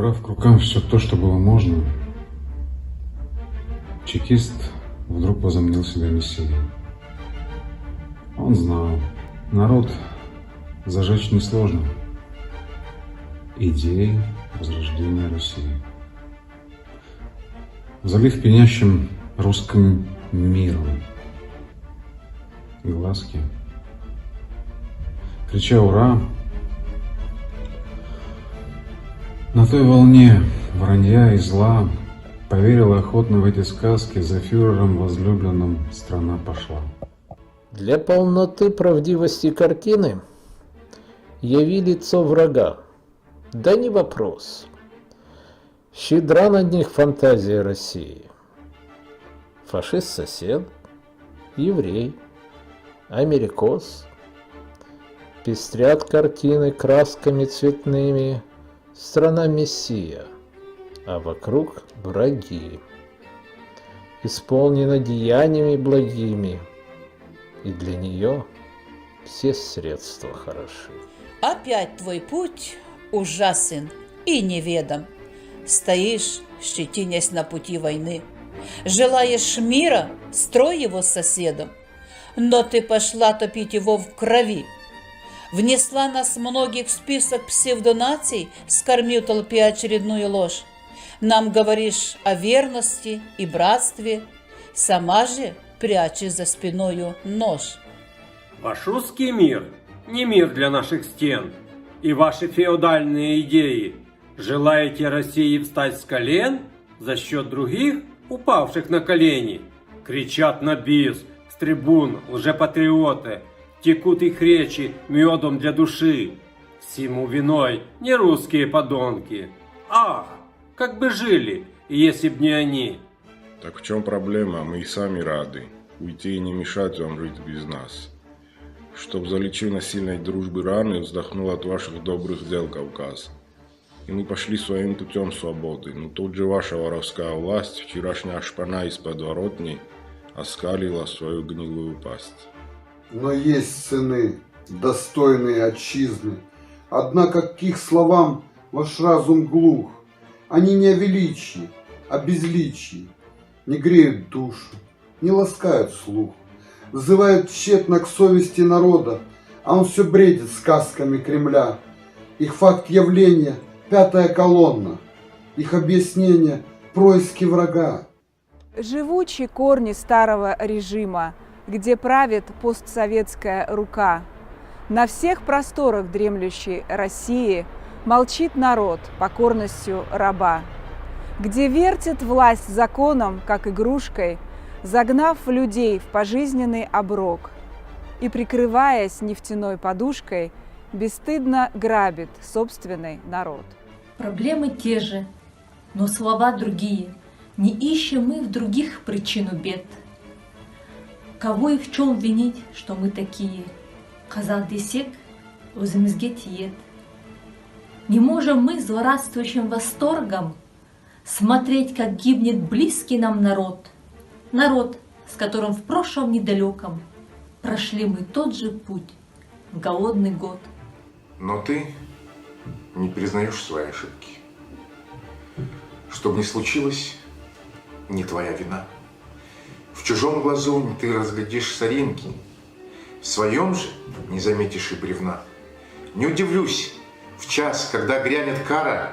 Прибрав к рукам все то, что было можно, чекист вдруг возомнил себя мессией. Он знал, народ зажечь несложно. Идеей возрождения Руси. Залив пенящим русским миром глазки, крича «Ура!», на той волне вранья и зла поверила охотно в эти сказки, за фюрером возлюбленным страна пошла. Для полноты правдивости картины яви лицо врага. Да не вопрос. Щедра на них фантазия России. Фашист-сосед, еврей, америкос. Пестрят картины красками цветными, страна мессия, а вокруг враги. Исполнена деяниями благими, и для нее все средства хороши. Опять твой путь ужасен и неведом. Стоишь, щетинясь на пути войны. Желаешь мира, строй его с соседом. Но ты пошла топить его в крови. Внесла нас многих в список псевдонаций, скормив толпе очередную ложь. Нам говоришь о верности и братстве, сама же прячешь за спиною нож. Ваш русский мир не мир для наших стен, и ваши феодальные идеи. Желаете России встать с колен за счет других, упавших на колени? Кричат на бис, с трибун лжепатриоты, текут их речи медом для души. Всему виной не русские подонки. Ах, как бы жили, если б не они. Так в чем проблема? Мы и сами рады уйти и не мешать вам жить без нас. Чтоб залечив на сильной дружбы раны, вздохнул от ваших добрых дел Кавказ. И мы пошли своим путем свободы, но тут же ваша воровская власть, вчерашняя шпана из подворотни, оскалила свою гнилую пасть. Но есть сыны, достойные отчизны, однако к их словам ваш разум глух. Они не о величии, а безличии, не греют душу, не ласкают слух, взывают тщетно к совести народа, а он все бредит сказками Кремля. Их факт явления – пятая колонна, их объяснение – происки врага. Живучие корни старого режима, где правит постсоветская рука. На всех просторах дремлющей России молчит народ покорностью раба. Где вертит власть законом, как игрушкой, загнав людей в пожизненный оброк. И, прикрываясь нефтяной подушкой, бесстыдно грабит собственный народ. Проблемы те же, но слова другие. Не ищем мы в других причину бед. Кого и в чем винить, что мы такие? Казах десек, өзімізге тиет. Не можем мы злорадствующим восторгом смотреть, как гибнет близкий нам народ. Народ, с которым в прошлом недалеком прошли мы тот же путь в голодный год. Но ты не признаешь свои ошибки. Что бы ни случилось, не твоя вина. В чужом глазу ты разглядишь соринки, в своем же не заметишь и бревна. Не удивлюсь, в час, когда грянет кара,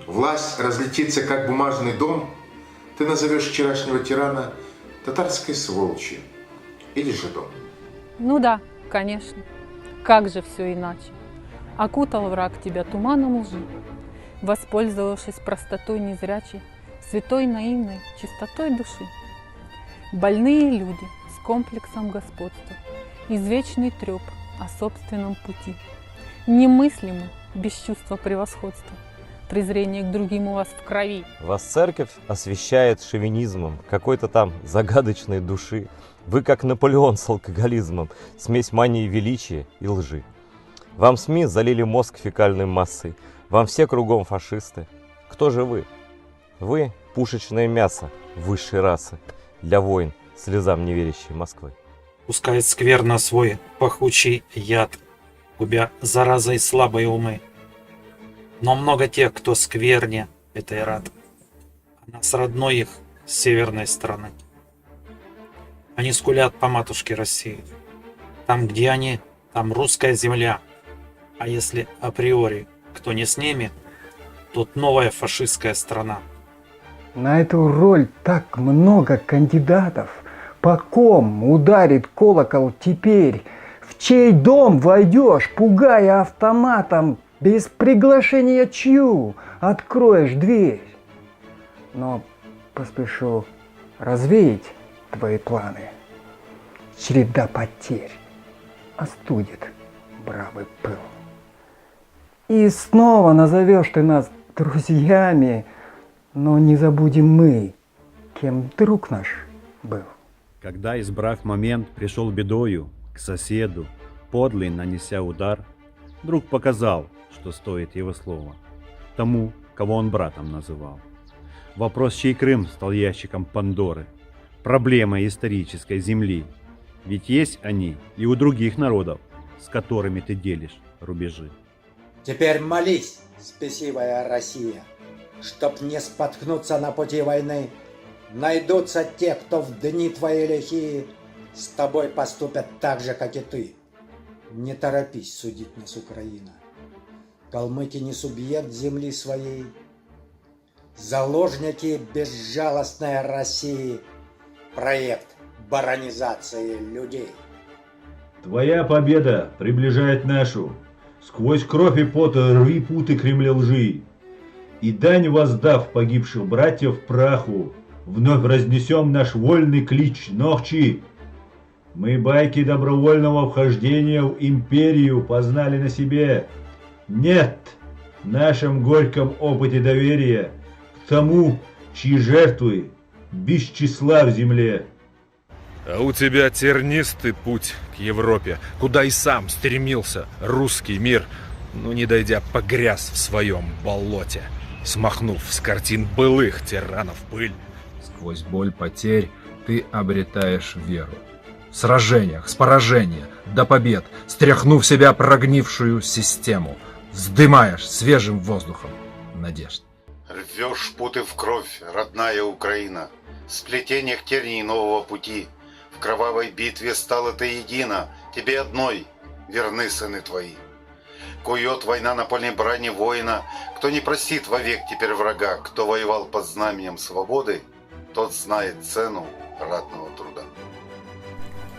власть разлетится, как бумажный дом, ты назовешь вчерашнего тирана татарской сволочью или жидом. Ну да, конечно. Как же все иначе? Окутал враг тебя туманом лжи, воспользовавшись простотой незрячей, святой наивной чистотой души. Больные люди с комплексом господства, извечный треп о собственном пути. Немыслимо без чувства превосходства, презрение к другим у вас в крови. Вас церковь освещает шовинизмом какой-то там загадочной души. Вы как Наполеон с алкоголизмом, смесь мании величия и лжи. Вам СМИ залили мозг фекальной массой, вам все кругом фашисты. Кто же вы? Вы – пушечное мясо высшей расы для войн слезам неверящей Москвы. Пускает скверно свой пахучий яд, губя заразой слабые умы. Но много тех, кто скверне этой рад. Она с родной их северной стороны. Они скулят по матушке России. Там, где они, там русская земля. А если априори кто не с ними, тут новая фашистская страна. На эту роль так много кандидатов. По ком ударит колокол теперь? В чей дом войдешь, пугая автоматом? Без приглашения чью откроешь дверь? Но поспешу развеять твои планы. Череда потерь остудит бравый пыл. И снова назовешь ты нас друзьями, но не забудем мы, кем друг наш был. Когда, избрав момент, пришел бедою к соседу, подлый нанеся удар, друг показал, что стоит его слово, тому, кого он братом называл. Вопрос, чей Крым стал ящиком Пандоры, проблемой исторической земли, ведь есть они и у других народов, с которыми ты делишь рубежи. Теперь молись, спесивая Россия, чтоб не споткнуться на пути войны. Найдутся те, кто в дни твои лихие с тобой поступят так же, как и ты. Не торопись судить нас, Украина. Калмыки не субъект земли своей. Заложники безжалостной России. Проект баронизации людей. Твоя победа приближает нашу. Сквозь кровь и пот рви путы Кремля лжи. И дань воздав погибших братьев праху, вновь разнесем наш вольный клич Нохчи. Мы байки добровольного вхождения в империю познали на себе. Нет в нашем горьком опыте доверия к тому, чьи жертвы без числа в земле. А у тебя тернистый путь к Европе, куда и сам стремился русский мир, но не дойдя погряз в своем болоте, смахнув с картин былых тиранов пыль. Сквозь боль потерь ты обретаешь веру. В сражениях, с поражения до побед, стряхнув себя прогнившую систему, вздымаешь свежим воздухом надежд. Рвешь путы в кровь, родная Украина, в сплетениях терний нового пути. В кровавой битве стало ты едино, тебе одной верны сыны твои. Кует война на поле брани воина, кто не простит вовек теперь врага, кто воевал под знаменем свободы, тот знает цену ратного труда.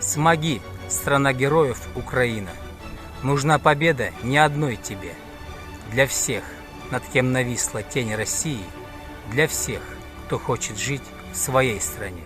Смоги, страна героев Украина. Нужна победа не одной тебе. Для всех, над кем нависла тень России, для всех, кто хочет жить в своей стране.